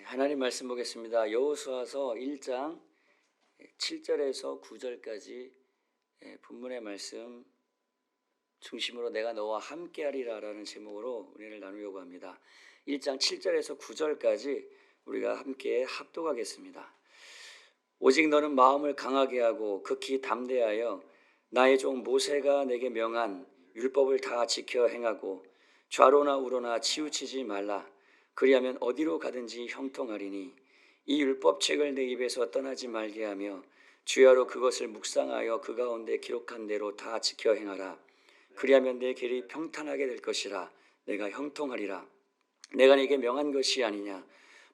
하나님 말씀 보겠습니다. 여호수아서 1장 7절에서 9절까지 본문의 말씀 중심으로 내가 너와 함께하리라 라는 제목으로 은혜를 나누려고 합니다. 1장 7절에서 9절까지 우리가 함께 합독하겠습니다. 오직 너는 마음을 강하게 하고 극히 담대하여 나의 종 모세가 내게 명한 율법을 다 지켜 행하고 좌로나 우로나 치우치지 말라. 그리하면 어디로 가든지 형통하리니 이 율법책을 내 입에서 떠나지 말게 하며 주야로 그것을 묵상하여 그 가운데 기록한 대로 다 지켜 행하라. 그리하면 내 길이 평탄하게 될 것이라. 내가 형통하리라. 내가 네게 명한 것이 아니냐.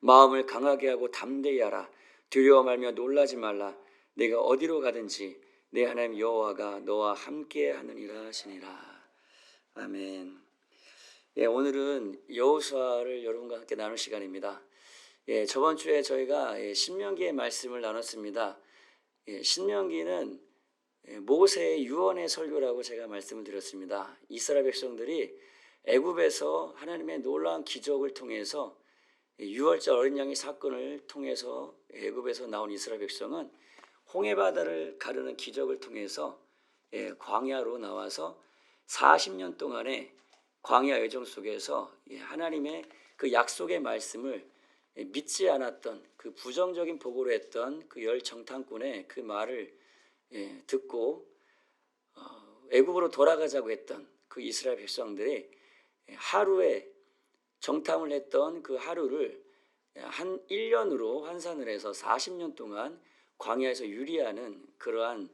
마음을 강하게 하고 담대히 하라. 두려워 말며 놀라지 말라. 내가 어디로 가든지 내 하나님 여호와가 너와 함께 하느니라 하시니라. 아멘. 오늘은 여호수아를 여러분과 함께 나눌 시간입니다. 저번 주에 저희가 신명기의 말씀을 나눴습니다. 신명기는 모세의 유언의 설교라고 제가 말씀을 드렸습니다. 이스라엘 백성들이 애굽에서 하나님의 놀라운 기적을 통해서 유월절 어린 양의 사건을 통해서 애굽에서 나온 이스라엘 백성은 홍해바다를 가르는 기적을 통해서 광야로 나와서 40년 동안의 광야 여정 속에서 하나님의 그 약속의 말씀을 믿지 않았던 그 부정적인 보고를 했던 그 열 정탐꾼의 그 말을 듣고 애굽으로 돌아가자고 했던 그 이스라엘 백성들이 하루에 정탐을 했던 그 하루를 한 1년으로 환산을 해서 40년 동안 광야에서 유리하는 그러한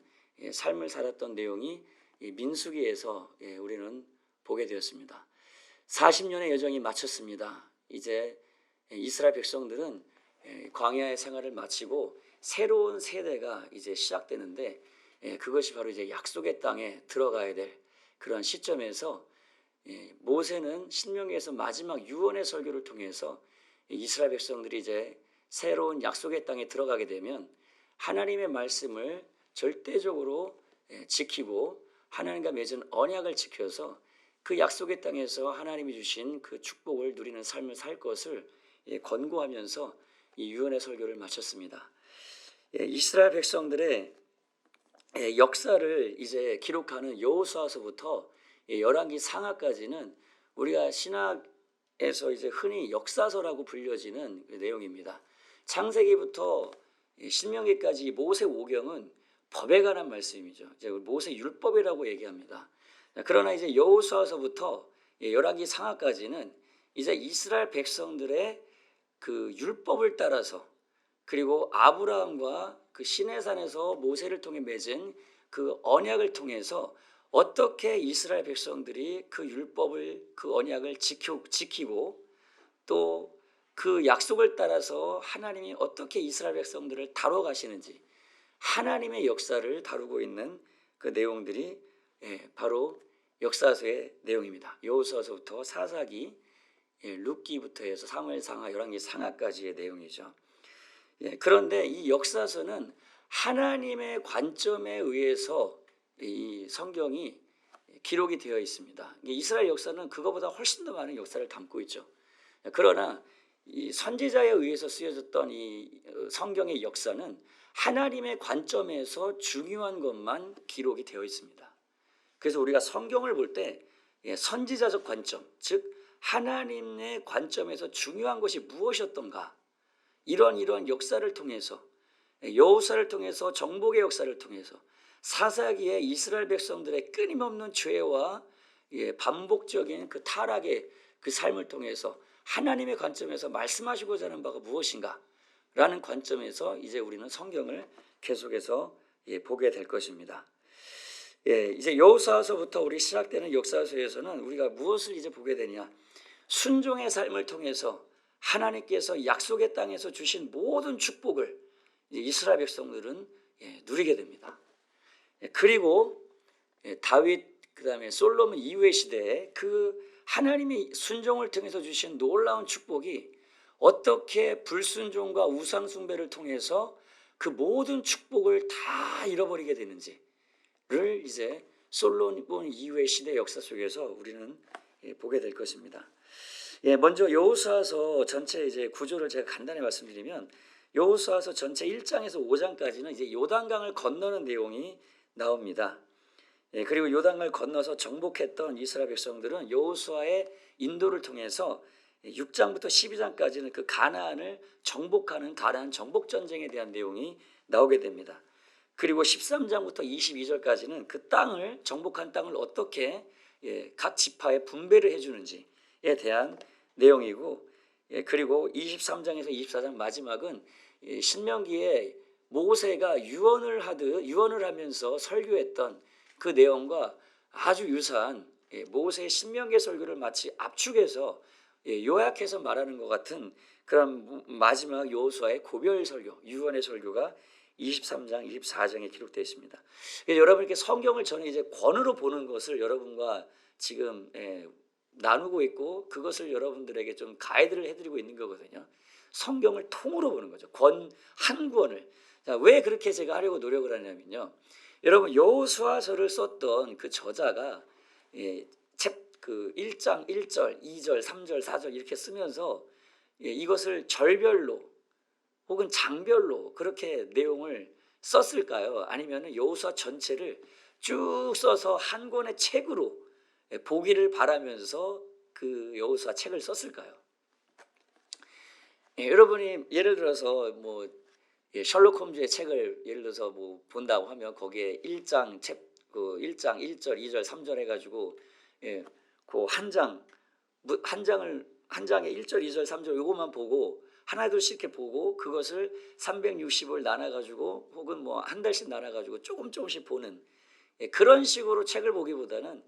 삶을 살았던 내용이 민수기에서 우리는 보게 되었습니다. 40년의 여정이 마쳤습니다. 이제 이스라엘 백성들은 광야의 생활을 마치고 새로운 세대가 이제 시작되는데 그것이 바로 이제 약속의 땅에 들어가야 될 그런 시점에서 모세는 신명기에서 마지막 유언의 설교를 통해서 이스라엘 백성들이 이제 새로운 약속의 땅에 들어가게 되면 하나님의 말씀을 절대적으로 지키고 하나님과 맺은 언약을 지켜서 그 약속의 땅에서 하나님이 주신 그 축복을 누리는 삶을 살 것을 권고하면서 이 유언의 설교를 마쳤습니다. 이스라엘 백성들의 역사를 이제 기록하는 여호수아서부터 열왕기 상하까지는 우리가 신학에서 이제 흔히 역사서라고 불려지는 내용입니다. 창세기부터 신명기까지 모세 오경은 법에 관한 말씀이죠. 이제 모세 율법이라고 얘기합니다. 그러나 이제 여호수아서부터 열왕기 상하까지는 이제 이스라엘 백성들의 그 율법을 따라서 그리고 아브라함과 그 시내산에서 모세를 통해 맺은 그 언약을 통해서 어떻게 이스라엘 백성들이 그 율법을 그 언약을 지키고 또 그 약속을 따라서 하나님이 어떻게 이스라엘 백성들을 다뤄가시는지 하나님의 역사를 다루고 있는 그 내용들이 바로 역사서의 내용입니다. 여호수아서부터 사사기, 룻기부터 해서 사무엘상하, 열왕기 상하까지의 내용이죠. 그런데 이 역사서는 하나님의 관점에 의해서 이 성경이 기록이 되어 있습니다. 이스라엘 역사는 그거보다 훨씬 더 많은 역사를 담고 있죠. 그러나 이 선지자에 의해서 쓰여졌던 이 성경의 역사는 하나님의 관점에서 중요한 것만 기록이 되어 있습니다. 그래서 우리가 성경을 볼 때 선지자적 관점, 즉 하나님의 관점에서 중요한 것이 무엇이었던가 이런 역사를 통해서 여호수아를 통해서 정복의 역사를 통해서 사사기의 이스라엘 백성들의 끊임없는 죄와 반복적인 그 타락의 그 삶을 통해서 하나님의 관점에서 말씀하시고자 하는 바가 무엇인가 라는 관점에서 이제 우리는 성경을 계속해서 보게 될 것입니다. 이제 여호수아서부터 우리 시작되는 역사서에서는 우리가 무엇을 이제 보게 되냐? 순종의 삶을 통해서 하나님께서 약속의 땅에서 주신 모든 축복을 이스라엘 백성들은 누리게 됩니다. 그리고 다윗 그다음에 솔로몬 이후의 시대에 그 하나님의 순종을 통해서 주신 놀라운 축복이 어떻게 불순종과 우상 숭배를 통해서 그 모든 축복을 다 잃어버리게 되는지를 이제 솔로몬 이후의 시대 역사 속에서 우리는 보게 될 것입니다. 먼저 여호수아서 전체 이제 구조를 제가 간단히 말씀드리면, 여호수아서 전체 1장에서 5장까지는 이제 요단강을 건너는 내용이 나옵니다. 그리고 요단강을 건너서 정복했던 이스라엘 백성들은 여호수아의 인도를 통해서 6장부터 12장까지는 그 가나안을 정복하는 가나안 정복 전쟁에 대한 내용이 나오게 됩니다. 그리고 13장부터 22절까지는 그 땅을 정복한 땅을 어떻게 각 지파에 분배를 해주는지에 대한 내용이고, 그리고 23장에서 24장 마지막은 신명기에 모세가 유언을 하면서 설교했던 그 내용과 아주 유사한 모세의 신명기 설교를 마치 압축해서 요약해서 말하는 것 같은 그런 마지막 여호수아의 고별 설교, 유언의 설교가 23장, 24장에 기록되어 있습니다. 여러분께 성경을 저는 이제 권으로 보는 것을 여러분과 지금 나누고 있고, 그것을 여러분들에게 좀 가이드를 해드리고 있는 거거든요. 성경을 통으로 보는 거죠. 한 권을. 자, 왜 그렇게 제가 하려고 노력을 하냐면요, 여러분 여호수아서를 썼던 그 저자가 그 1장 1절, 2절, 3절, 4절 이렇게 쓰면서 이것을 절별로 혹은 장별로 그렇게 내용을 썼을까요? 아니면 여호수아 전체를 쭉 써서 한 권의 책으로 보기를 바라면서 그 여호수아 책을 썼을까요? 여러분이 예를 들어서 뭐 셜록 홈즈의 책을 예를 들어서 뭐 본다고 하면 거기에 1장 1장 1절, 2절, 3절 해가지고 그 한 장에 1절, 2절, 3절 요것만 보고 하나 둘씩 이렇게 보고 그것을 360을 나눠가지고 혹은 뭐 한 달씩 나눠가지고 조금씩 보는 그런 식으로 책을 보기보다는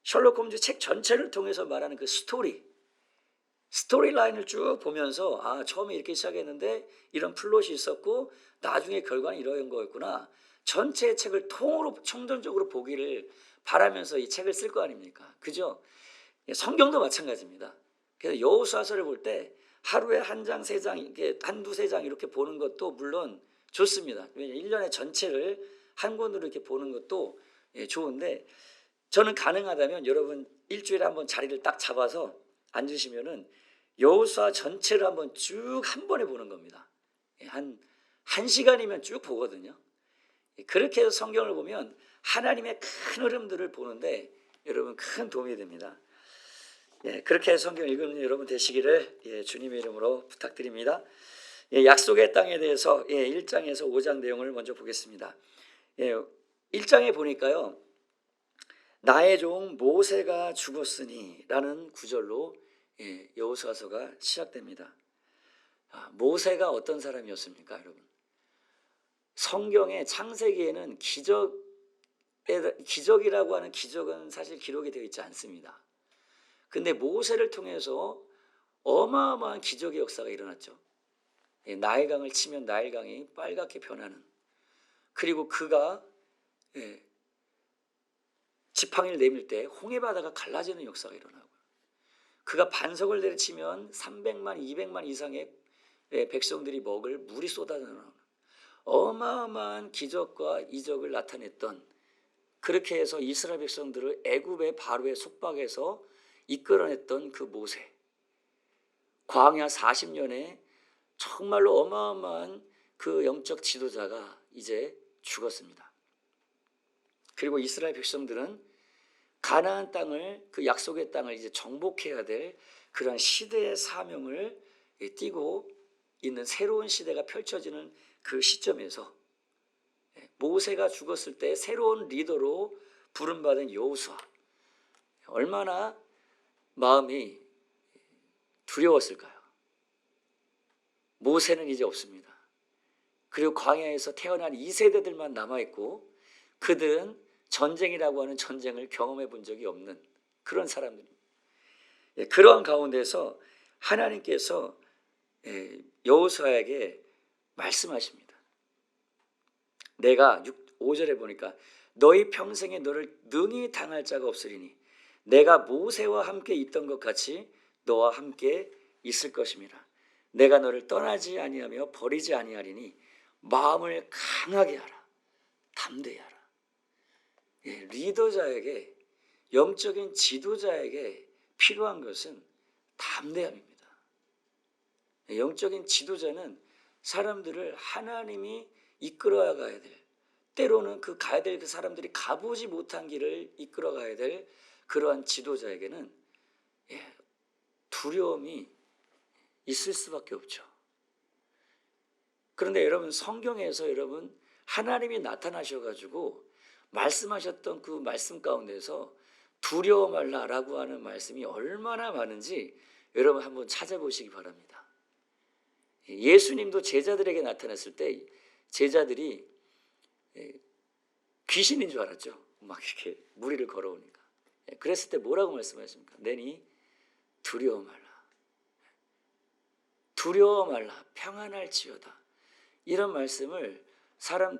셜록 홈즈 책 전체를 통해서 말하는 그 스토리 라인을 쭉 보면서 처음에 이렇게 시작했는데 이런 플롯이 있었고 나중에 결과는 이런 거였구나. 전체 책을 총론적으로 보기를 바라면서 이 책을 쓸 거 아닙니까? 그죠? 성경도 마찬가지입니다. 그래서 여호수아서를 볼 때 하루에 한 장, 세 장, 이렇게 한두 세 장 이렇게 보는 것도 물론 좋습니다. 왜냐하면 1년의 전체를 한 권으로 이렇게 보는 것도 좋은데, 저는 가능하다면 여러분 일주일에 한번 자리를 딱 잡아서 앉으시면은 여호수아 전체를 한번 쭉 한 번에 보는 겁니다. 한 시간이면 쭉 보거든요. 그렇게 해서 성경을 보면 하나님의 큰 흐름들을 보는데 여러분 큰 도움이 됩니다. 그렇게 해서 성경 읽는 여러분 되시기를 주님의 이름으로 부탁드립니다. 약속의 땅에 대해서 1장에서 5장 내용을 먼저 보겠습니다. 1장에 보니까요, 나의 종 모세가 죽었으니 라는 구절로 여호수아서가 시작됩니다. 모세가 어떤 사람이었습니까, 여러분? 성경의 창세기에는 기적이라고 하는 기적은 사실 기록이 되어 있지 않습니다. 근데 모세를 통해서 어마어마한 기적의 역사가 일어났죠. 나일강을 치면 나일강이 빨갛게 변하는, 그리고 그가 지팡이를 내밀 때 홍해바다가 갈라지는 역사가 일어나고, 그가 반석을 내리치면 300만, 200만 이상의 백성들이 먹을 물이 쏟아져 나오는 어마어마한 기적과 이적을 나타냈던, 그렇게 해서 이스라엘 백성들을 애굽의 바로의 속박에서 이끌어냈던 그 모세, 광야 40년에 정말로 어마어마한 그 영적 지도자가 이제 죽었습니다. 그리고 이스라엘 백성들은 가나안 땅을, 그 약속의 땅을 이제 정복해야 될 그런 시대의 사명을 띠고 있는 새로운 시대가 펼쳐지는 그 시점에서 모세가 죽었을 때 새로운 리더로 부름받은 여호수아, 얼마나 마음이 두려웠을까요? 모세는 이제 없습니다. 그리고 광야에서 태어난 2세대들만 남아있고, 그들은 전쟁이라고 하는 전쟁을 경험해 본 적이 없는 그런 사람들입니다. 그러한 가운데서 하나님께서 여호수아에게 말씀하십니다. 내가 5절에 보니까 너희 평생에 너를 능히 당할 자가 없으리니 내가 모세와 함께 있던 것 같이 너와 함께 있을 것임이라. 내가 너를 떠나지 아니하며 버리지 아니하리니 마음을 강하게 하라. 담대히 하라. 리더자에게, 영적인 지도자에게 필요한 것은 담대함입니다. 영적인 지도자는 사람들을 하나님이 이끌어 가야 될, 때로는 가야 될 그 사람들이 가보지 못한 길을 이끌어 가야 될 그러한 지도자에게는 두려움이 있을 수밖에 없죠. 그런데 여러분, 성경에서 여러분 하나님이 나타나셔가지고 말씀하셨던 그 말씀 가운데서 두려워 말라라고 하는 말씀이 얼마나 많은지 여러분 한번 찾아보시기 바랍니다. 예수님도 제자들에게 나타났을 때 제자들이 귀신인 줄 알았죠. 막 이렇게 무리를 걸어오니까. 그랬을 때 뭐라고 말씀하십니까? 내니 두려워 말라. 두려워 말라. 평안할지어다. 이런 말씀을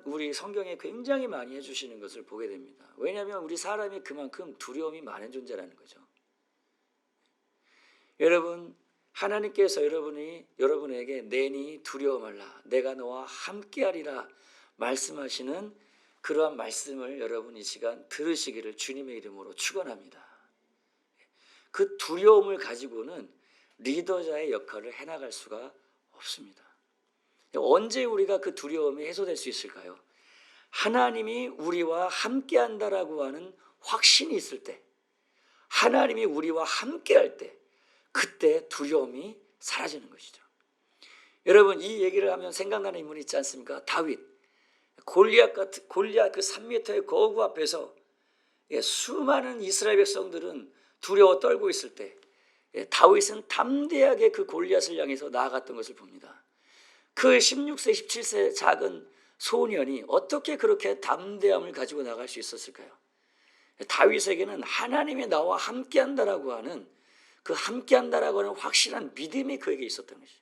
우리 성경에 굉장히 많이 해주시는 것을 보게 됩니다. 왜냐하면 우리 사람이 그만큼 두려움이 많은 존재라는 거죠. 여러분, 하나님께서 여러분에게 내니 두려워 말라. 내가 너와 함께하리라 말씀하시는 그러한 말씀을 여러분 이 시간 들으시기를 주님의 이름으로 축원합니다. 그 두려움을 가지고는 리더자의 역할을 해나갈 수가 없습니다. 언제 우리가 그 두려움이 해소될 수 있을까요? 하나님이 우리와 함께한다라고 하는 확신이 있을 때, 하나님이 우리와 함께할 때, 그때 두려움이 사라지는 것이죠. 여러분, 이 얘기를 하면 생각나는 인물이 있지 않습니까? 다윗. 골리앗 그 3m의 거구 앞에서 수많은 이스라엘 백성들은 두려워 떨고 있을 때 다윗은 담대하게 그 골리앗을 향해서 나아갔던 것을 봅니다. 그 16세, 17세 작은 소년이 어떻게 그렇게 담대함을 가지고 나갈 수 있었을까요? 다윗에게는 하나님이 나와 함께한다라고 하는 그 함께한다라고 하는 확실한 믿음이 그에게 있었던 것이죠.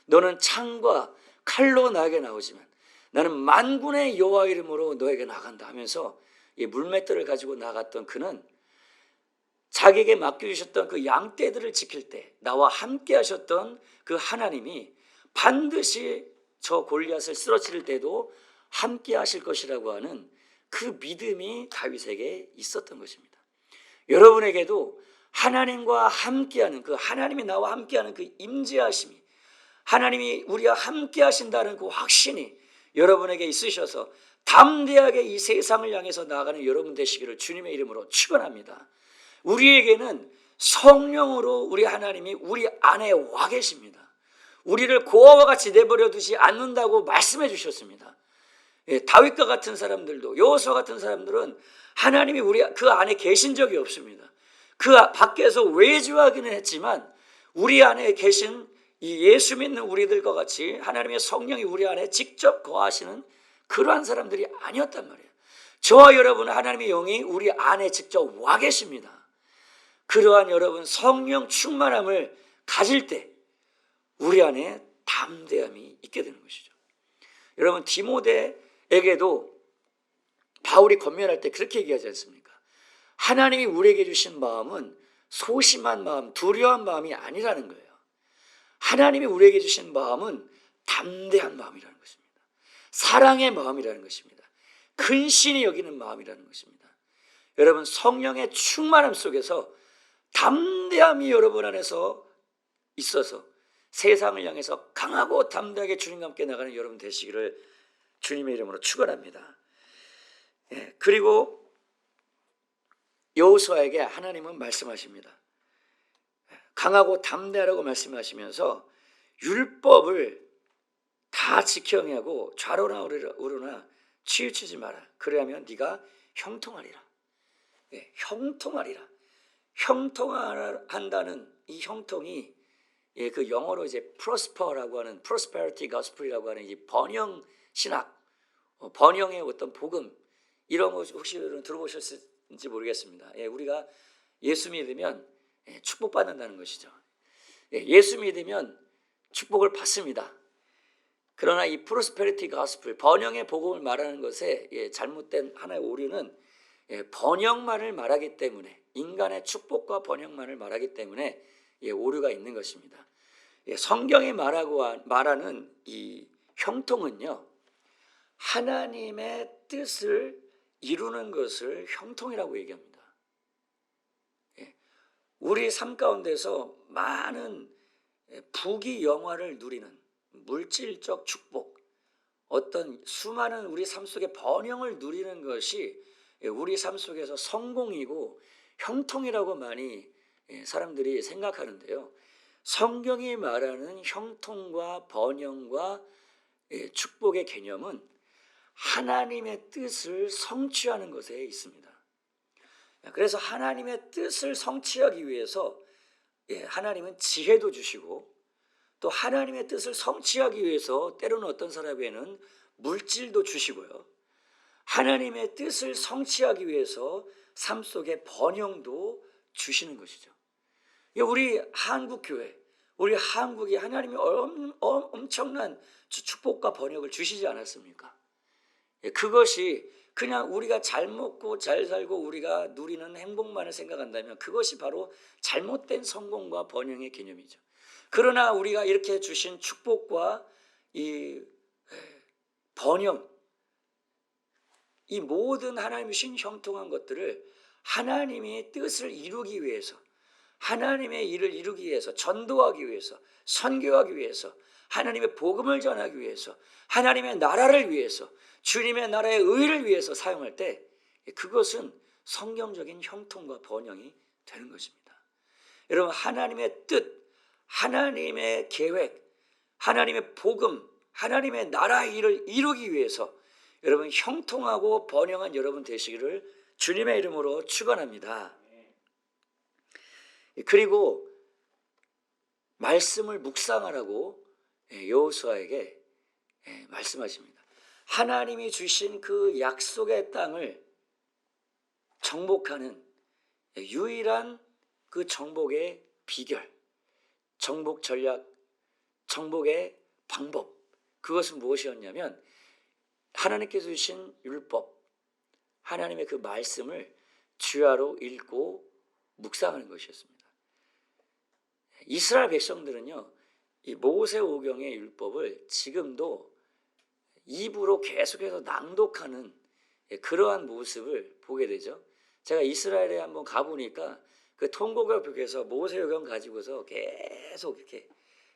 너는 창과 칼로 나에게 나오지만 나는 만군의 여호와 이름으로 너에게 나간다 하면서 이 물맷돌을 가지고 나갔던 그는 자기에게 맡겨주셨던 그 양떼들을 지킬 때 나와 함께 하셨던 그 하나님이 반드시 저 골리앗을 쓰러뜨릴 때도 함께 하실 것이라고 하는 그 믿음이 다윗에게 있었던 것입니다. 여러분에게도 하나님과 함께하는 그 하나님이 나와 함께하는 그 임재하심이, 하나님이 우리와 함께 하신다는 그 확신이 여러분에게 있으셔서 담대하게 이 세상을 향해서 나아가는 여러분 되시기를 주님의 이름으로 축원합니다. 우리에게는 성령으로 우리 하나님이 우리 안에 와 계십니다. 우리를 고아와 같이 내버려 두지 않는다고 말씀해 주셨습니다. 다윗과 같은 사람들도, 여호수아 같은 사람들은 하나님이 그 안에 계신 적이 없습니다. 그 밖에서 외주하기는 했지만 우리 안에 계신 이 예수 믿는 우리들과 같이 하나님의 성령이 우리 안에 직접 거하시는 그러한 사람들이 아니었단 말이에요. 저와 여러분은 하나님의 영이 우리 안에 직접 와 계십니다. 그러한 여러분 성령 충만함을 가질 때 우리 안에 담대함이 있게 되는 것이죠. 여러분, 디모데에게도 바울이 권면할 때 그렇게 얘기하지 않습니까? 하나님이 우리에게 주신 마음은 소심한 마음, 두려운 마음이 아니라는 거예요. 하나님이 우리에게 주신 마음은 담대한 마음이라는 것입니다. 사랑의 마음이라는 것입니다. 근신히 여기는 마음이라는 것입니다. 여러분, 성령의 충만함 속에서 담대함이 여러분 안에서 있어서 세상을 향해서 강하고 담대하게 주님과 함께 나가는 여러분 되시기를 주님의 이름으로 축원합니다. 그리고 여호수아에게 하나님은 말씀하십니다. 강하고 담대하라고 말씀하시면서 율법을 다 지켜 행하고 좌로나 우로나 치우치지 마라. 그래야면 네가 형통하리라. 형통하리라. 형통한다는 이 형통이 그 영어로 이제 prosper라고 하는 prosperity gospel이라고 하는 이 번영 신학, 번영의 어떤 복음, 이런 거 혹시 여러분 들어보셨는지 모르겠습니다. 우리가 예수 믿으면 축복받는다는 것이죠. 예수 믿으면 축복을 받습니다. 그러나 이 프로스페리티 가스플, 번영의 복음을 말하는 것에 잘못된 하나의 오류는 번영만을 말하기 때문에, 인간의 축복과 번영만을 말하기 때문에 오류가 있는 것입니다. 성경이 말하는 이 형통은요, 하나님의 뜻을 이루는 것을 형통이라고 얘기합니다. 우리 삶 가운데서 많은 부귀 영화를 누리는 물질적 축복, 어떤 수많은 우리 삶 속에 번영을 누리는 것이 우리 삶 속에서 성공이고 형통이라고 많이 사람들이 생각하는데요. 성경이 말하는 형통과 번영과 축복의 개념은 하나님의 뜻을 성취하는 것에 있습니다. 그래서 하나님의 뜻을 성취하기 위해서 하나님은 지혜도 주시고, 또 하나님의 뜻을 성취하기 위해서 때로는 어떤 사람에게는 물질도 주시고요, 하나님의 뜻을 성취하기 위해서 삶 속에 번영도 주시는 것이죠. 우리 한국교회, 우리 한국이 하나님이 엄청난 축복과 번영을 주시지 않았습니까? 그것이 그냥 우리가 잘 먹고 잘 살고 우리가 누리는 행복만을 생각한다면 그것이 바로 잘못된 성공과 번영의 개념이죠. 그러나 우리가 이렇게 주신 축복과 이 번영, 이 모든 하나님이 주신 형통한 것들을 하나님의 뜻을 이루기 위해서, 하나님의 일을 이루기 위해서, 전도하기 위해서, 선교하기 위해서, 하나님의 복음을 전하기 위해서, 하나님의 나라를 위해서, 주님의 나라의 의를 위해서 사용할 때 그것은 성경적인 형통과 번영이 되는 것입니다. 여러분, 하나님의 뜻, 하나님의 계획, 하나님의 복음, 하나님의 나라의 일을 이루기 위해서 여러분 형통하고 번영한 여러분 되시기를 주님의 이름으로 축원합니다. 그리고 말씀을 묵상하라고 여호수아에게 말씀하십니다. 하나님이 주신 그 약속의 땅을 정복하는 유일한 그 정복의 비결, 정복 전략, 정복의 방법, 그것은 무엇이었냐면 하나님께서 주신 율법, 하나님의 그 말씀을 주야로 읽고 묵상하는 것이었습니다. 이스라엘 백성들은요, 이 모세오경의 율법을 지금도 입으로 계속해서 낭독하는 그러한 모습을 보게 되죠. 제가 이스라엘에 한번 가보니까 그 통곡을 벽에서 모세오경 가지고서 계속 이렇게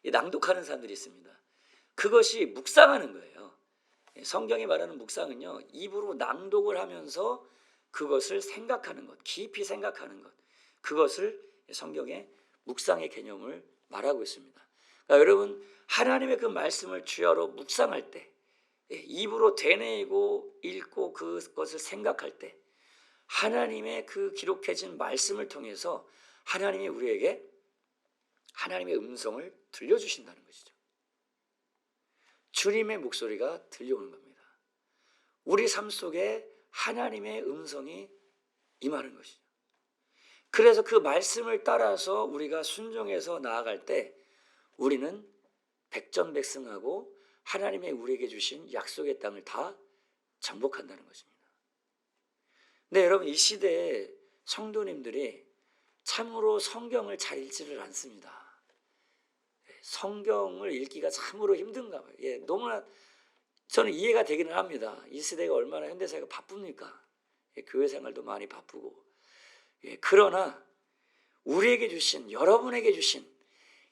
낭독하는 사람들이 있습니다. 그것이 묵상하는 거예요. 성경이 말하는 묵상은요, 입으로 낭독을 하면서 그것을 생각하는 것, 깊이 생각하는 것, 그것을 성경의 묵상의 개념을 말하고 있습니다. 그러니까 여러분, 하나님의 그 말씀을 주야로 묵상할 때, 입으로 되뇌이고 읽고 그것을 생각할 때 하나님의 그 기록해진 말씀을 통해서 하나님이 우리에게 하나님의 음성을 들려주신다는 것이죠. 주님의 목소리가 들려오는 겁니다. 우리 삶 속에 하나님의 음성이 임하는 것이죠. 그래서 그 말씀을 따라서 우리가 순종해서 나아갈 때 우리는 백전백승하고 하나님의 우리에게 주신 약속의 땅을 다 정복한다는 것입니다. 근데 여러분, 이 시대에 성도님들이 참으로 성경을 잘 읽지를 않습니다. 성경을 읽기가 참으로 힘든가 봐요. 너무나 저는 이해가 되기는 합니다. 이 시대가 얼마나 현대사회가 바쁩니까? 교회 생활도 많이 바쁘고. 그러나 우리에게 주신, 여러분에게 주신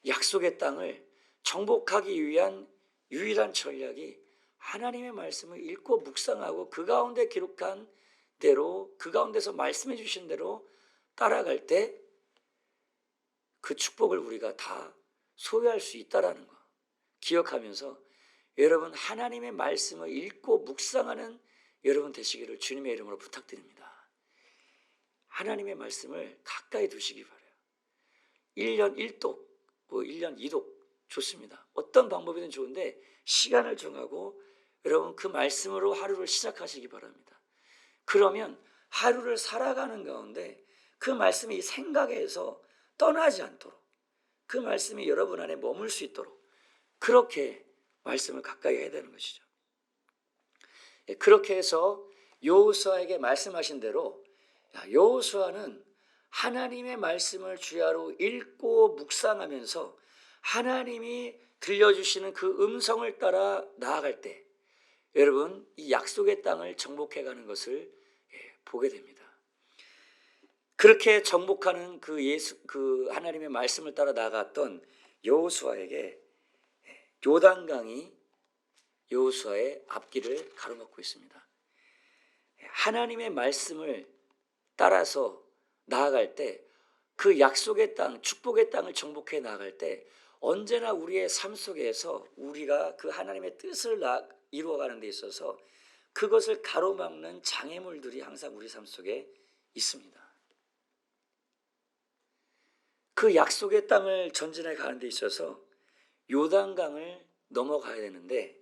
약속의 땅을 정복하기 위한 유일한 전략이 하나님의 말씀을 읽고 묵상하고 그 가운데 기록한 대로, 그 가운데서 말씀해 주신 대로 따라갈 때 그 축복을 우리가 다 소유할 수 있다라는 거 기억하면서 여러분, 하나님의 말씀을 읽고 묵상하는 여러분 되시기를 주님의 이름으로 부탁드립니다. 하나님의 말씀을 가까이 두시기 바라요. 1년 1독, 1년 2독 좋습니다. 어떤 방법이든 좋은데 시간을 정하고 여러분 그 말씀으로 하루를 시작하시기 바랍니다. 그러면 하루를 살아가는 가운데 그 말씀이 생각에서 떠나지 않도록, 그 말씀이 여러분 안에 머물 수 있도록 그렇게 말씀을 가까이 해야 되는 것이죠. 그렇게 해서 여호수아에게 말씀하신 대로 여호수아는 하나님의 말씀을 주야로 읽고 묵상하면서 하나님이 들려주시는 그 음성을 따라 나아갈 때 여러분 이 약속의 땅을 정복해가는 것을 보게 됩니다. 그렇게 정복하는 그 하나님의 말씀을 따라 나갔던 여호수아에게 요단강이 여호수아의 앞길을 가로막고 있습니다. 하나님의 말씀을 따라서 나아갈 때 그 약속의 땅, 축복의 땅을 정복해 나아갈 때 언제나 우리의 삶 속에서 우리가 그 하나님의 뜻을 이루어가는 데 있어서 그것을 가로막는 장애물들이 항상 우리 삶 속에 있습니다. 그 약속의 땅을 전진해 가는 데 있어서 요단강을 넘어가야 되는데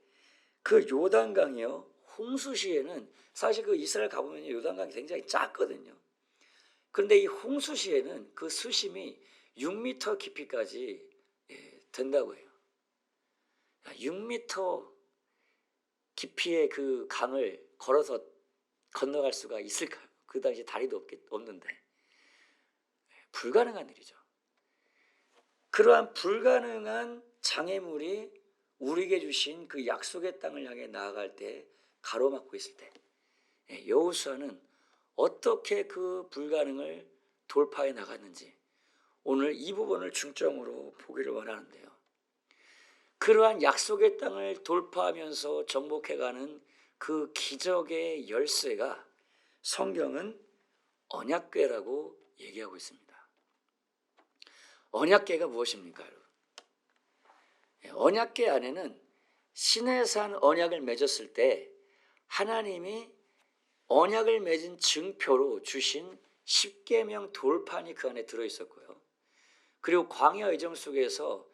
그 요단강이요 홍수 시에는 사실 그 이스라엘 가보면 요단강이 굉장히 작거든요. 그런데 이 홍수 시에는 그 수심이 6m 깊이까지 된다고 해요. 6m 깊이의 그 강을 걸어서 건너갈 수가 있을까요? 그 당시 다리도 없는데 불가능한 일이죠. 그러한 불가능한 장애물이 우리에게 주신 그 약속의 땅을 향해 나아갈 때 가로막고 있을 때 여호수아는 어떻게 그 불가능을 돌파해 나갔는지 오늘 이 부분을 중점으로 보기를 원하는데요. 그러한 약속의 땅을 돌파하면서 정복해가는 그 기적의 열쇠가 성경은 언약궤라고 얘기하고 있습니다. 언약궤가 무엇입니까? 언약궤 안에는 시내산 언약을 맺었을 때 하나님이 언약을 맺은 증표로 주신 십계명 돌판이 그 안에 들어있었고요. 그리고 광야 의정 속에서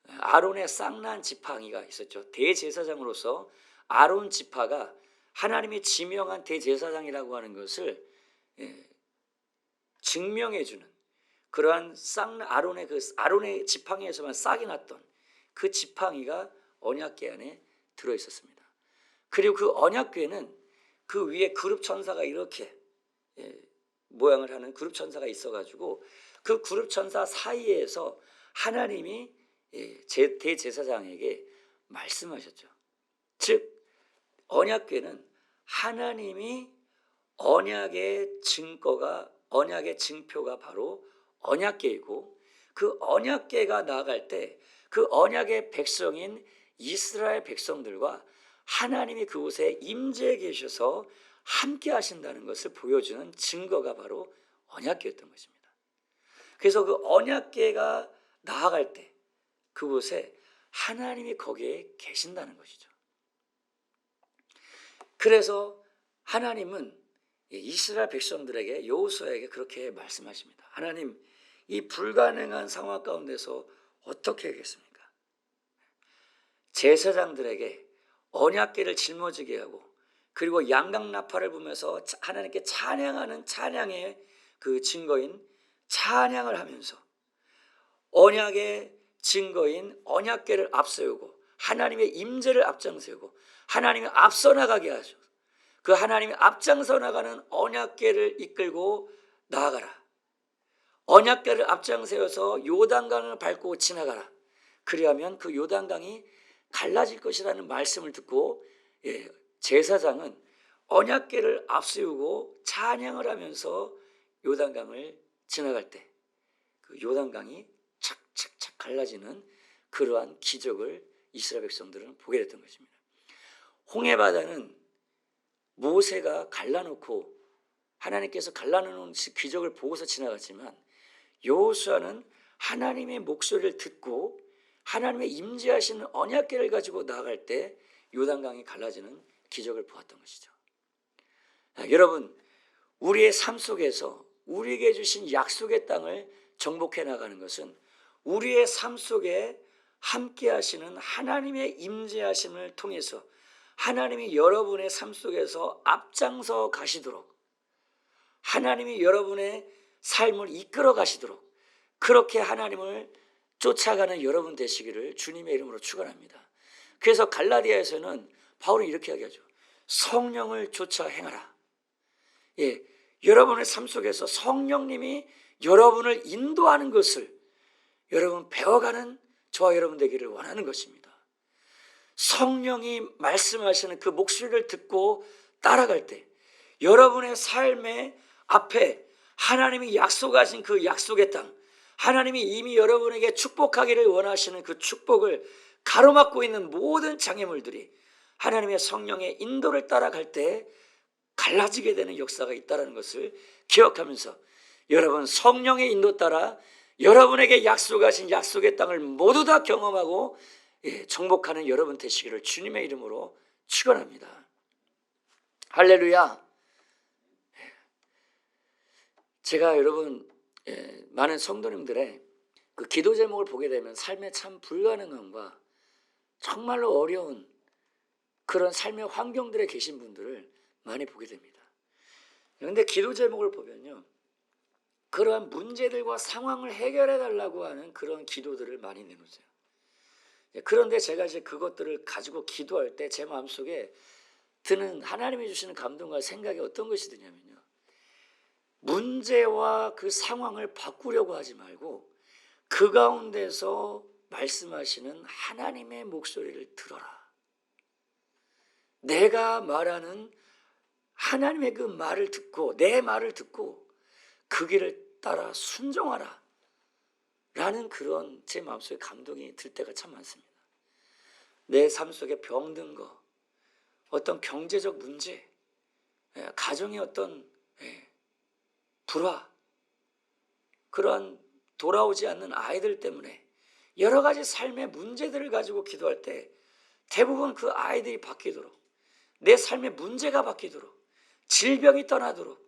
아론의 쌍난 지팡이가 있었죠. 대제사장으로서 아론 지파가 하나님이 지명한 대제사장이라고 하는 것을 증명해주는 그러한 아론의 지팡이에서만 싹이 났던 그 지팡이가 언약궤 안에 들어있었습니다. 그리고 그 언약궤는 그 위에 그룹 천사가 이렇게 모양을 하는 그룹 천사가 있어가지고 그 그룹 천사 사이에서 하나님이 대제사장에게 말씀하셨죠. 즉 언약궤는 하나님이 언약의 증표가 바로 언약궤이고 그 언약궤가 나아갈 때 그 언약의 백성인 이스라엘 백성들과 하나님이 그곳에 임재해 계셔서 함께 하신다는 것을 보여주는 증거가 바로 언약궤였던 것입니다. 그래서 그 언약궤가 나아갈 때 그곳에 하나님이 거기에 계신다는 것이죠. 그래서 하나님은 이스라엘 백성들에게 여호수아에게 그렇게 말씀하십니다. 하나님, 이 불가능한 상황 가운데서 어떻게 하겠습니까? 제사장들에게 언약궤를 짊어지게 하고 그리고 양강나팔을 부면서 하나님께 찬양하는 찬양의 그 증거인 찬양을 하면서 언약의 증거인 언약궤를 앞세우고 하나님의 임재를 앞장세우고 하나님이 앞서 나가게 하셔. 그 하나님이 앞장서 나가는 언약궤를 이끌고 나아가라. 언약궤를 앞장세워서 요단강을 밟고 지나가라. 그리하면 그 요단강이 갈라질 것이라는 말씀을 듣고 제사장은 언약궤를 앞세우고 찬양을 하면서 요단강을 지나갈 때 그 요단강이 착착착 갈라지는 그러한 기적을 이스라엘 백성들은 보게 됐던 것입니다. 홍해바다는 모세가 갈라놓고 하나님께서 갈라놓은 기적을 보고서 지나갔지만 여호수아는 하나님의 목소리를 듣고 하나님의 임재하시는 언약궤를 가지고 나아갈 때 요단강이 갈라지는 기적을 보았던 것이죠. 여러분, 우리의 삶 속에서 우리에게 주신 약속의 땅을 정복해 나가는 것은 우리의 삶 속에 함께 하시는 하나님의 임재하심을 통해서 하나님이 여러분의 삶 속에서 앞장서 가시도록 하나님이 여러분의 삶을 이끌어 가시도록 그렇게 하나님을 쫓아가는 여러분 되시기를 주님의 이름으로 축원합니다. 그래서 갈라디아에서는 바울은 이렇게 이야기하죠. 성령을 쫓아 행하라. 예, 여러분의 삶 속에서 성령님이 여러분을 인도하는 것을 여러분 배워가는 저와 여러분 되기를 원하는 것입니다. 성령이 말씀하시는 그 목소리를 듣고 따라갈 때 여러분의 삶의 앞에 하나님이 약속하신 그 약속의 땅, 하나님이 이미 여러분에게 축복하기를 원하시는 그 축복을 가로막고 있는 모든 장애물들이 하나님의 성령의 인도를 따라갈 때 갈라지게 되는 역사가 있다는 것을 기억하면서 여러분 성령의 인도 따라 여러분에게 약속하신 약속의 땅을 모두 다 경험하고 정복하는 여러분 되시기를 주님의 이름으로 축원합니다. 할렐루야. 제가 여러분 많은 성도님들의 그 기도 제목을 보게 되면 삶에 참 불가능함과 정말로 어려운 그런 삶의 환경들에 계신 분들을 많이 보게 됩니다. 그런데 기도 제목을 보면요, 그러한 문제들과 상황을 해결해 달라고 하는 그런 기도들을 많이 내놓으세요. 그런데 제가 이제 그것들을 가지고 기도할 때 제 마음속에 드는 하나님이 주시는 감동과 생각이 어떤 것이 드냐면요, 문제와 그 상황을 바꾸려고 하지 말고 그 가운데서 말씀하시는 하나님의 목소리를 들어라. 내가 말하는 하나님의 그 말을 듣고 내 말을 듣고 그 길을 따라 순종하라 라는 그런 제 마음속에 감동이 들 때가 참 많습니다. 내 삶 속에 병든 거, 어떤 경제적 문제, 가정의 어떤 불화, 그러한 돌아오지 않는 아이들 때문에 여러 가지 삶의 문제들을 가지고 기도할 때 대부분 그 아이들이 바뀌도록, 내 삶의 문제가 바뀌도록, 질병이 떠나도록,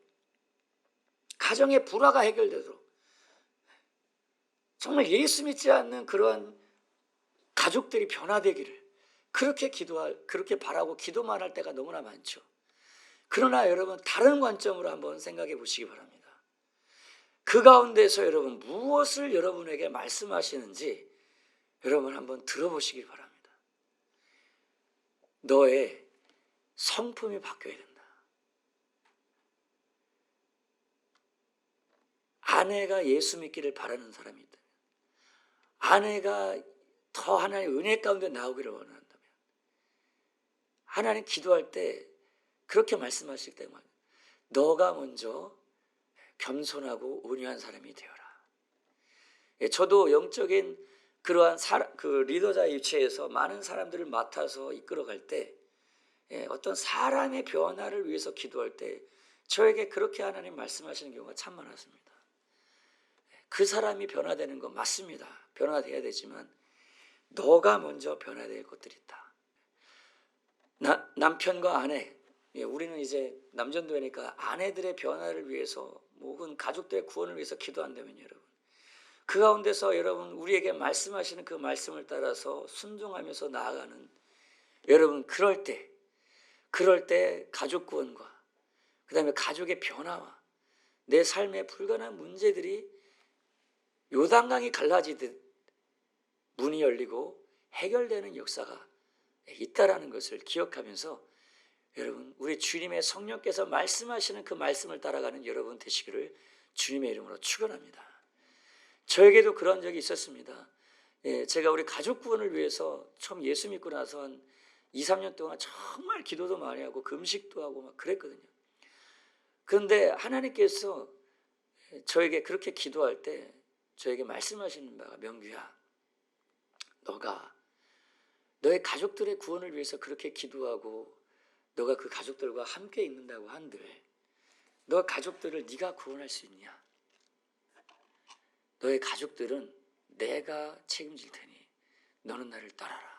가정의 불화가 해결되도록, 정말 예수 믿지 않는 그러한 가족들이 변화되기를 그렇게 바라고 기도만 할 때가 너무나 많죠. 그러나 여러분 다른 관점으로 한번 생각해 보시기 바랍니다. 그 가운데서 여러분 무엇을 여러분에게 말씀하시는지 여러분 한번 들어보시기 바랍니다. 너의 성품이 바뀌어야 된다. 아내가 예수 믿기를 바라는 사람이 있다면, 아내가 더 하나님의 은혜 가운데 나오기를 원한다면, 하나님 기도할 때 그렇게 말씀하실 때만 너가 먼저 겸손하고 온유한 사람이 되어라. 저도 영적인 그러한 그 리더자의 위치에서 많은 사람들을 맡아서 이끌어갈 때 어떤 사람의 변화를 위해서 기도할 때 저에게 그렇게 하나님 말씀하시는 경우가 참 많았습니다. 그 사람이 변화되는 건 맞습니다. 변화돼야 되지만 너가 먼저 변화될 것들이 있다. 남편과 아내, 우리는 이제 남전도회니까 아내들의 변화를 위해서 혹은 가족들의 구원을 위해서 기도한다면 여러분, 그 가운데서 여러분 우리에게 말씀하시는 그 말씀을 따라서 순종하면서 나아가는 여러분, 그럴 때 가족 구원과 그 다음에 가족의 변화와 내 삶의 불가능한 문제들이 요단강이 갈라지듯 문이 열리고 해결되는 역사가 있다라는 것을 기억하면서 여러분 우리 주님의 성령께서 말씀하시는 그 말씀을 따라가는 여러분 되시기를 주님의 이름으로 축원합니다. 저에게도 그런 적이 있었습니다. 제가 우리 가족 구원을 위해서 처음 예수 믿고 나서 한 2, 3년 동안 정말 기도도 많이 하고 금식도 하고 막 그랬거든요. 그런데 하나님께서 저에게 그렇게 기도할 때 저에게 말씀하시는 바가, 명규야, 너가 너의 가족들의 구원을 위해서 그렇게 기도하고 너가 그 가족들과 함께 있는다고 한들 너 가족들을 네가 구원할 수 있냐? 너의 가족들은 내가 책임질 테니 너는 나를 따라라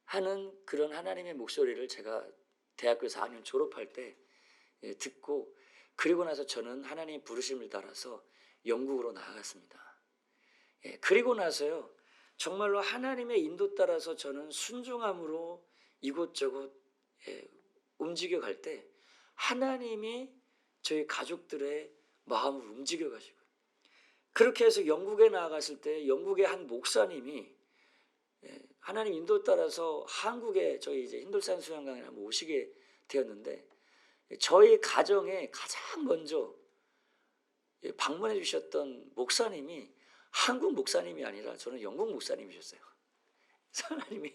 하는 그런 하나님의 목소리를 제가 대학교 4학년 졸업할 때 듣고, 그리고 나서 저는 하나님의 부르심을 따라서 영국으로 나아갔습니다. 그리고 나서요, 정말로 하나님의 인도 따라서 저는 순종함으로 이곳저곳 움직여 갈 때 하나님이 저희 가족들의 마음을 움직여 가지고, 그렇게 해서 영국에 나아갔을 때 영국의 한 목사님이 하나님 인도 따라서 한국에 저희 이제 힌돌산 수양강에 한번 오시게 되었는데, 저희 가정에 가장 먼저 방문해 주셨던 목사님이 한국 목사님이 아니라 저는 영국 목사님이셨어요. 하나님이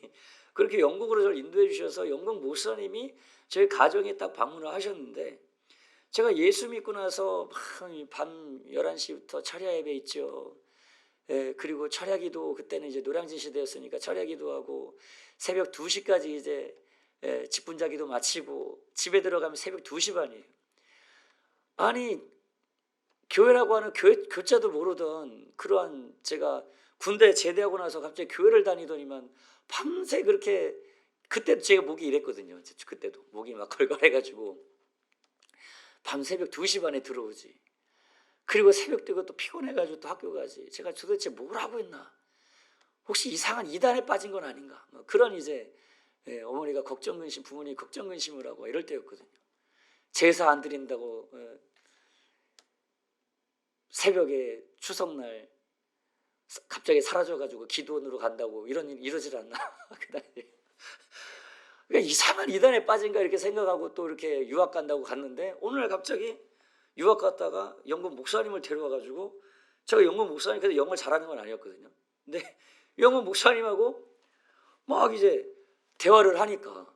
그렇게 영국으로 저를 인도해 주셔서 영국 목사님이 저희 가정에 딱 방문을 하셨는데, 제가 예수 믿고 나서 밤 11시부터 철야 예배 있죠. 그리고 철야기도, 그때는 이제 노량진 시대였으니까 철야기도 하고 새벽 2시까지 이제 직분자기도 마치고 집에 들어가면 새벽 2시 반이에요. 아니, 교회라고 하는 교자도 모르던 그러한 제가 군대 제대하고 나서 갑자기 교회를 다니더니만 밤새 그렇게, 그때도 제가 목이 이랬거든요. 그때도 목이 막 걸걸해가지고 밤 새벽 2시 반에 들어오지. 그리고 새벽 되고 또 피곤해가지고 또 학교 가지. 제가 도대체 뭘 하고 있나? 혹시 이상한 이단에 빠진 건 아닌가? 그런 이제 어머니가 걱정 근심, 부모님이 걱정 근심을 하고 이럴 때였거든요. 제사 안 드린다고 새벽에 추석날 갑자기 사라져가지고 기도원으로 간다고 이런 일 이러질 않나? 그러니까 이상한 이단에 빠진가 이렇게 생각하고 또 이렇게 유학 간다고 갔는데, 오늘 갑자기 유학 갔다가 영국 목사님을 데려와가지고, 제가 영국 목사님 그래도 영어를 잘하는 건 아니었거든요. 근데 영국 목사님하고 막 이제 대화를 하니까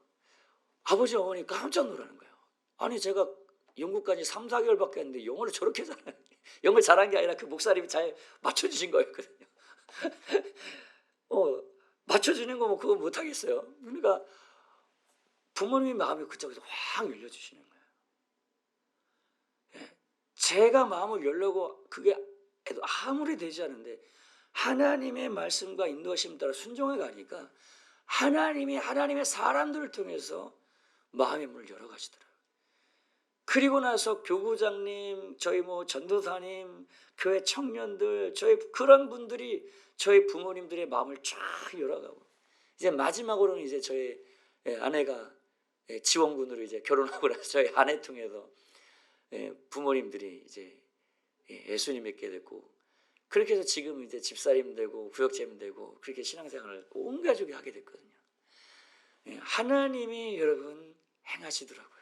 아버지 어머니 깜짝 놀라는 거예요. 아니, 제가 영국 간지 3, 4개월밖에 안 했는데 영어를 저렇게 잘하는, 영어를 잘한 게 아니라 그 목사님이 잘 맞춰주신 거였거든요. 맞춰주는 거 뭐 그거 못하겠어요. 그러니까 부모님의 마음이 그쪽에서 확 열려주시는 거예요. 제가 마음을 열려고 그게 아무리 되지 않은데 하나님의 말씀과 인도하심 따라 순종해 가니까 하나님이 하나님의 사람들을 통해서 마음의 문을 열어가시더라고요. 그리고 나서 교구장님, 저희 전도사님, 교회 청년들, 저희 그런 분들이 저희 부모님들의 마음을 쫙 열어가고, 이제 마지막으로는 이제 저희 아내가 지원군으로 이제 결혼하고 나서 저희 아내 통해서 부모님들이 이제 예수님 믿게 됐고, 그렇게 해서 지금 이제 집사님 되고 구역재님 되고 그렇게 신앙생활을 온 가족이 하게 됐거든요. 하나님이 여러분 행하시더라고요.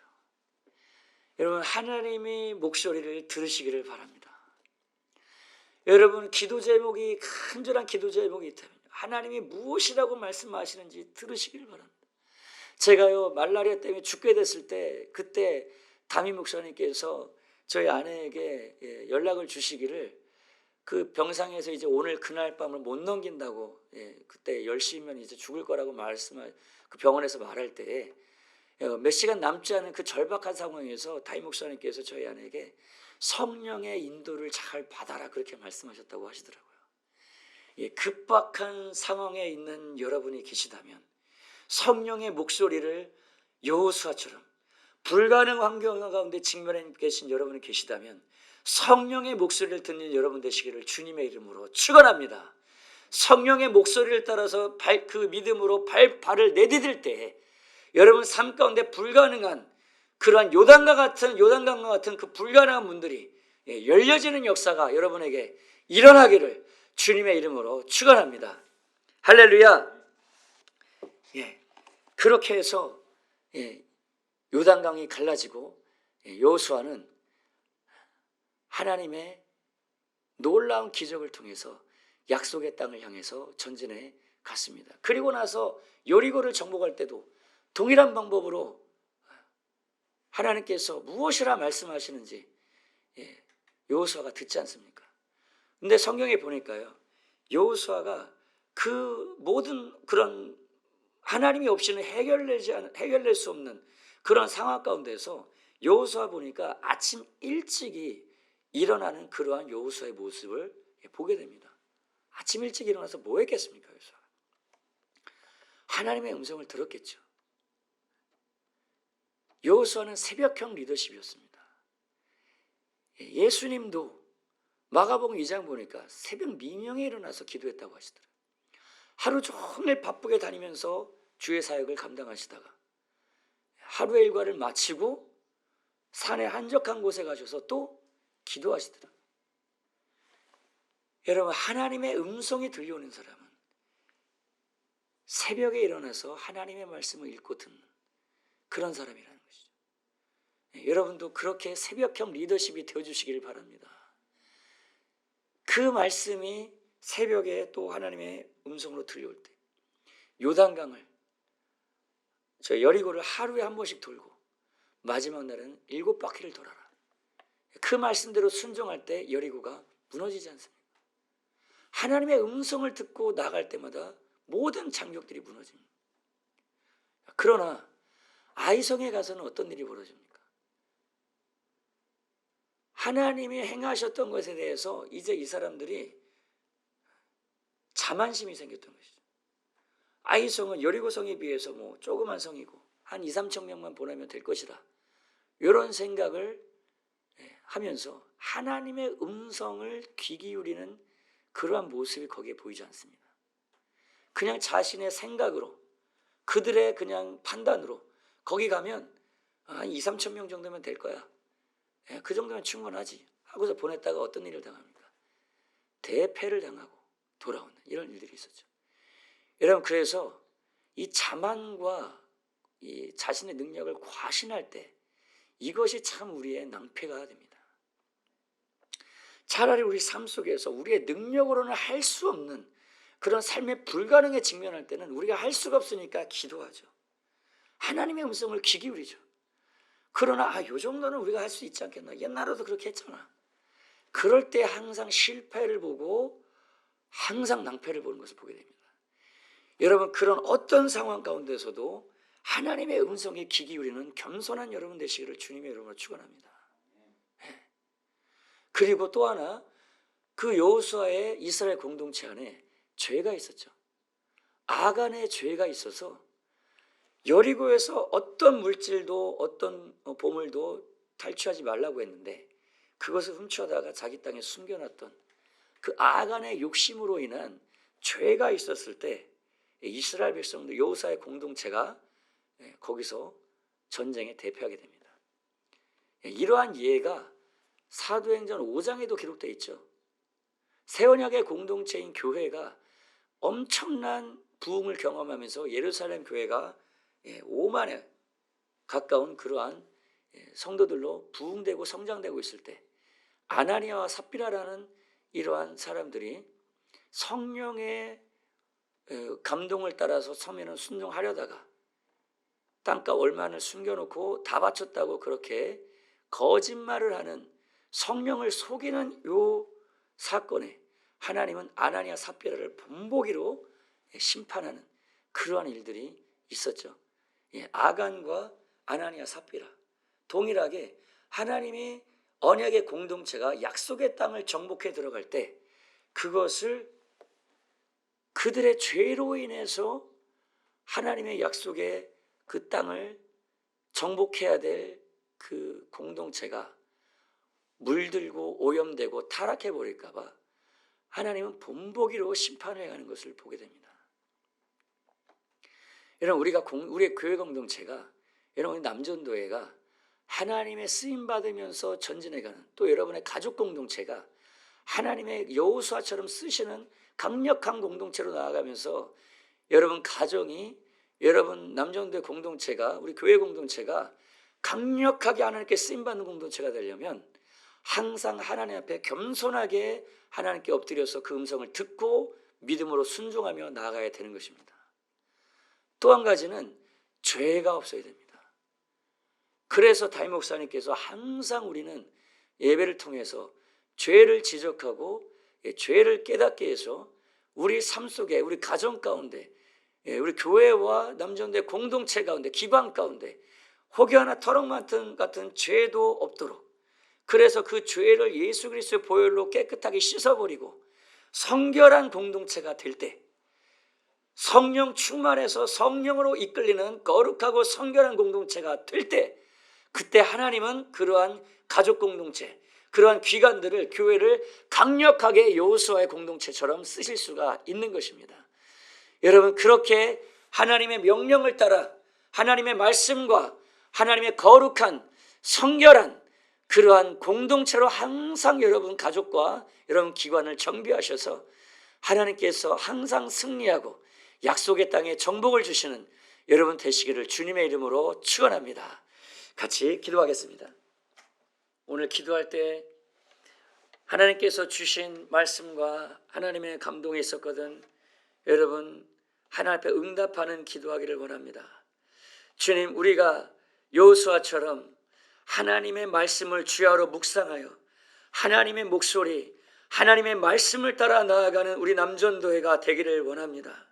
여러분, 하나님이 목소리를 들으시기를 바랍니다. 여러분, 기도 제목이, 간절한 기도 제목이 있다면 하나님이 무엇이라고 말씀하시는지 들으시기를 바랍니다. 제가요 말라리아 때문에 죽게 됐을 때, 그때 담임 목사님께서 저희 아내에게 연락을 주시기를, 그 병상에서 이제 오늘 그날 밤을 못 넘긴다고, 그때 10시면 이제 죽을 거라고 그 병원에서 말할 때 몇 시간 남지 않은 그 절박한 상황에서 담임 목사님께서 저희 아내에게 성령의 인도를 잘 받아라 그렇게 말씀하셨다고 하시더라고요. 급박한 상황에 있는 여러분이 계시다면, 성령의 목소리를 여호수아처럼 불가능 환경 가운데 직면해 계신 여러분이 계시다면, 성령의 목소리를 듣는 여러분 되시기를 주님의 이름으로 축원합니다. 성령의 목소리를 따라서 그 믿음으로 발을 내디딜 때 여러분 삶 가운데 불가능한 그러한 요단강과 같은 그 불가능한 문들이 열려지는 역사가 여러분에게 일어나기를 주님의 이름으로 축원합니다. 할렐루야. 그렇게 해서 요단강이 갈라지고 여호수아는 하나님의 놀라운 기적을 통해서 약속의 땅을 향해서 전진해 갔습니다. 그리고 나서 여리고를 정복할 때도 동일한 방법으로 하나님께서 무엇이라 말씀하시는지 여호수아가 듣지 않습니까? 근데 성경에 보니까요, 여호수아가 그 모든 그런 하나님이 없이는 해결될 수 없는 그런 상황 가운데서 여호수아 보니까 아침 일찍이 일어나는 그러한 여호수아의 모습을 보게 됩니다. 아침 일찍 일어나서 뭐 했겠습니까? 여호수아 하나님의 음성을 들었겠죠. 여호수아는 새벽형 리더십이었습니다. 예수님도 마가복음 2장 보니까 새벽 미명에 일어나서 기도했다고 하시더라고요. 하루 종일 바쁘게 다니면서 주의 사역을 감당하시다가 하루의 일과를 마치고 산의 한적한 곳에 가셔서 또 기도하시더라고요. 여러분, 하나님의 음성이 들려오는 사람은 새벽에 일어나서 하나님의 말씀을 읽고 듣는 그런 사람이라는 것이죠. 여러분도 그렇게 새벽형 리더십이 되어주시길 바랍니다. 그 말씀이 새벽에 또 하나님의 음성으로 들려올 때 요단강을 저 여리고를 하루에 한 번씩 돌고 마지막 날은 7바퀴를 돌아라. 그 말씀대로 순종할 때 여리고가 무너지지 않습니다. 하나님의 음성을 듣고 나갈 때마다 모든 장벽들이 무너집니다. 그러나 아이성에 가서는 어떤 일이 벌어집니까? 하나님이 행하셨던 것에 대해서 이제 이 사람들이 자만심이 생겼던 것이죠. 아이성은 여리고성에 비해서 뭐 조그만 성이고 한 2-3천 명만 보내면 될 것이다. 이런 생각을 하면서 하나님의 음성을 귀 기울이는 그러한 모습이 거기에 보이지 않습니다. 그냥 자신의 생각으로 그들의 그냥 판단으로 거기 가면 한 2-3천 명 정도면 될 거야. 그 정도면 충분하지 하고서 보냈다가 어떤 일을 당합니까? 대패를 당하고 돌아오는 이런 일들이 있었죠. 여러분, 그래서 이 자만과 이 자신의 능력을 과신할 때 이것이 참 우리의 낭패가 됩니다. 차라리 우리 삶 속에서 우리의 능력으로는 할 수 없는 그런 삶의 불가능에 직면할 때는 우리가 할 수가 없으니까 기도하죠. 하나님의 음성을 귀 기울이죠. 그러나 요 정도는 우리가 할 수 있지 않겠나. 옛날에도 그렇게 했잖아. 그럴 때 항상 실패를 보고 항상 낭패를 보는 것을 보게 됩니다. 여러분, 그런 어떤 상황 가운데서도 하나님의 음성에 귀 기울이는 겸손한 여러분 되시기를 주님의 이름으로 축원합니다. 그리고 또 하나, 그 여호수아의 이스라엘 공동체 안에 죄가 있었죠. 아간의 죄가 있어서 여리고에서 어떤 물질도 어떤 보물도 탈취하지 말라고 했는데 그것을 훔쳐다가 자기 땅에 숨겨놨던 그 아간의 욕심으로 인한 죄가 있었을 때 이스라엘 백성들 여호수아의 공동체가 거기서 전쟁에 대표하게 됩니다. 이러한 예가 사도행전 5장에도 기록되어 있죠. 새 언약의 공동체인 교회가 엄청난 부흥을 경험하면서 예루살렘 교회가 5만에 가까운 그러한 성도들로 부흥되고 성장되고 있을 때 아나니아와 삽비라라는 이러한 사람들이 성령의 감동을 따라서 서면을 순종하려다가 땅값 얼마를 숨겨놓고 다 바쳤다고 그렇게 거짓말을 하는 성령을 속이는 요 사건에 하나님은 아나니아 삽비라를 본보기로 심판하는 그러한 일들이 있었죠. 아간과 아나니아 삽비라 동일하게 하나님이 언약의 공동체가 약속의 땅을 정복해 들어갈 때 그것을 그들의 죄로 인해서 하나님의 약속의 그 땅을 정복해야 될 그 공동체가 물들고 오염되고 타락해 버릴까 봐 하나님은 본보기로 심판해 가는 것을 보게 됩니다. 여러분, 우리의 교회 공동체가, 여러분 남전도회가 하나님의 쓰임 받으면서 전진해가는, 또 여러분의 가족 공동체가 하나님의 여호수아처럼 쓰시는 강력한 공동체로 나아가면서 여러분 가정이, 여러분 남전도회 공동체가, 우리 교회 공동체가 강력하게 하나님께 쓰임 받는 공동체가 되려면 항상 하나님 앞에 겸손하게 하나님께 엎드려서 그 음성을 듣고 믿음으로 순종하며 나아가야 되는 것입니다. 또 한 가지는 죄가 없어야 됩니다. 그래서 담임 목사님께서 항상 우리는 예배를 통해서 죄를 지적하고 죄를 깨닫게 해서 우리 삶 속에, 우리 가정 가운데, 우리 교회와 남전도회 공동체 가운데, 기반 가운데 혹여나 터럭 같은 죄도 없도록, 그래서 그 죄를 예수 그리스도의 보혈로 깨끗하게 씻어버리고 성결한 공동체가 될 때, 성령 충만해서 성령으로 이끌리는 거룩하고 성결한 공동체가 될 때, 그때 하나님은 그러한 가족 공동체, 그러한 기관들을, 교회를 강력하게 여호수아의 공동체처럼 쓰실 수가 있는 것입니다. 여러분, 그렇게 하나님의 명령을 따라 하나님의 말씀과 하나님의 거룩한 성결한 그러한 공동체로 항상 여러분 가족과 여러분 기관을 정비하셔서 하나님께서 항상 승리하고 약속의 땅에 정복을 주시는 여러분 되시기를 주님의 이름으로 축원합니다. 같이 기도하겠습니다. 오늘 기도할 때 하나님께서 주신 말씀과 하나님의 감동이 있었거든 여러분 하나님 앞에 응답하는 기도하기를 원합니다. 주님, 우리가 여호수아처럼 하나님의 말씀을 주야로 묵상하여 하나님의 목소리, 하나님의 말씀을 따라 나아가는 우리 남전도회가 되기를 원합니다.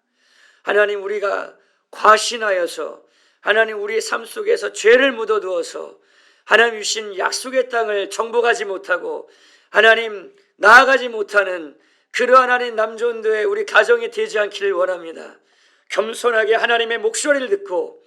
하나님, 우리가 과신하여서 하나님 우리의 삶 속에서 죄를 묻어두어서 하나님 주신 약속의 땅을 정복하지 못하고 하나님 나아가지 못하는 그러한 하나님 남전도회 우리 가정이 되지 않기를 원합니다. 겸손하게 하나님의 목소리를 듣고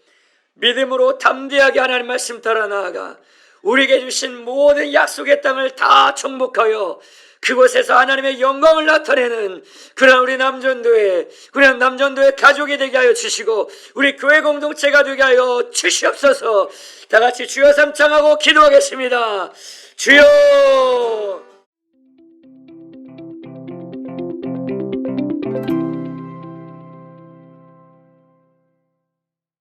믿음으로 담대하게 하나님 말씀 따라 나아가 우리에게 주신 모든 약속의 땅을 다 정복하여 그곳에서 하나님의 영광을 나타내는 그런 우리 남전도회 가족이 되게 하여 주시고 우리 교회 공동체가 되게 하여 주시옵소서. 다 같이 주여 삼창하고 기도하겠습니다. 주여